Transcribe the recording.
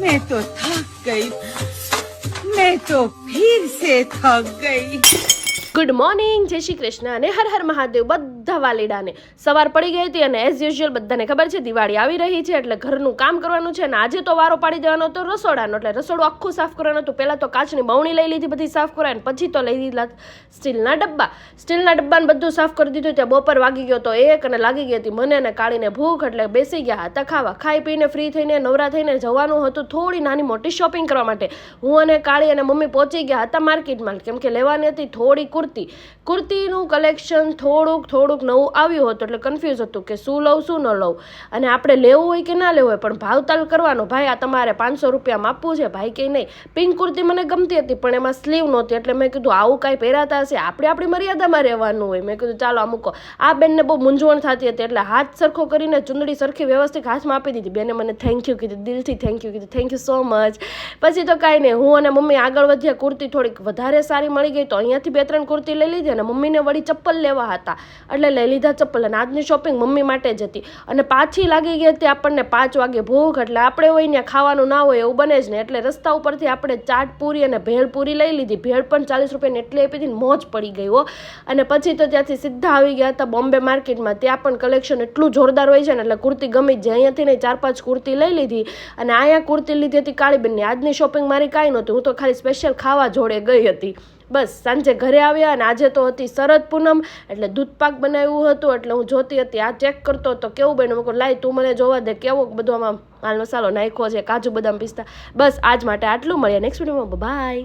मैं तो थक गई, मैं तो फिर से थक गई। ગુડ મોર્નિંગ, જય શ્રી કૃષ્ણ અને હર હર મહાદેવ બધા વાલીડાને. સવાર પડી ગઈ હતી અને એઝ યુઝ્યુઅલ બધાને ખબર છે દિવાળી આવી રહી છે એટલે ઘરનું કામ કરવાનું છે અને આજે તો વારો પાડી દેવાનો હતો રસોડાનો. એટલે રસોડું આખું સાફ કરવાનું હતું. પહેલાં તો કાચની બવણી લઈ લીધી બધી સાફ કરાય અને પછી તો લઈ લીધા સ્ટીલના ડબ્બાને બધું સાફ કરી દીધું. ત્યાં બપોર વાગી ગયો તો 1 અને લાગી ગઈ હતી મને અને કાળીને ભૂખ. એટલે બેસી ગયા હતા ખાવા. ખાઈ પીને ફ્રી થઈને નવરા થઈને જવાનું હતું થોડી નાની મોટી શોપિંગ કરવા માટે. હું અને કાળી અને મમ્મી પહોંચી ગયા હતા માર્કેટમાં કેમ કે લેવાની હતી થોડી કુર્તીનું કલેક્શન થોડુંક નવું આવ્યું હતું એટલે કન્ફ્યુઝ હતું કે શું લઉં શું ન લઉં અને આપણે લેવું હોય કે ના લેવું હોય. પણ ભાવતાલ કરવાનો, ભાઈ આ તમારે 500 રૂપિયામાં આપવું છે. ભાઈ કે નહીં. પિંક કુર્તી મને ગમતી હતી પણ એમાં સ્લીવ નહોતી એટલે મેં કીધું આવું કાંઈ પહેરાતા હશે, આપણે આપણી મર્યાદામાં રહેવાનું હોય. મેં કીધું ચાલો આ મૂકો. આ બેનને બહુ મૂંઝવણ થતી હતી એટલે હાથ સરખો કરીને ચૂંદડી સરખી વ્યવસ્થિત હાથમાં આપી દીધી. બેને મને થેન્ક યુ કીધું, દિલથી થેન્ક યુ કીધું, થેન્ક યુ સો મચ. પછી તો કાંઈ નહીં, હું અને મમ્મી આગળ વધ્યા. કુર્તી થોડીક વધારે સારી મળી ગઈ તો અહીંયાથી 2-3 કુર્તી લઈ લીધી અને મમ્મીને વળી ચપ્પલ લેવા હતા એટલે લઈ લીધા ચપ્પલ. અને આજની શોપિંગ મમ્મી માટે જ હતી અને પાછી લાગી ગઈ હતી આપણને 5 વાગે ભૂખ. એટલે આપણે હોય ત્યાં ખાવાનું ના હોય એવું બને જ ને એટલે રસ્તા ઉપરથી આપણે ચાટ પૂરી અને ભેળપૂરી લઈ લીધી. ભેળ પણ 40 રૂપિયાની એટલી આપી હતી, મોજ પડી ગઈ હો. અને પછી તો ત્યાંથી સીધા આવી ગયા હતા બોમ્બે માર્કેટમાં. ત્યાં પણ કલેક્શન એટલું જોરદાર હોય છે ને એટલે કુર્તી ગમી જ. અહીંયાથી નહીં 4-5 કુર્તી લઈ લીધી અને અહીંયા કુર્તી લીધી હતી કાળીબેનની. આજની શોપિંગ મારી કાંઈ નહોતી, હું તો ખાલી સ્પેશિયલ ખાવા જોડે ગઈ હતી. બસ સાંજે ઘરે આવ્યા અને આજે તો હતી શરદ પૂનમ એટલે દૂધપાક બનાવ્યું હતું એટલે હું જોતી હતી. આ ચેક કરતો હતો કેવું બન્યું. મેં કહું લાઈ તું મને જોવા દે કેવો બધો આમાં માલ મસાલો નાખ્યો છે, કાજુ બદામ પિસ્તા. બસ આજ માટે આટલું. મળીએ નેક્સ્ટ વિડીયોમાં. બાય.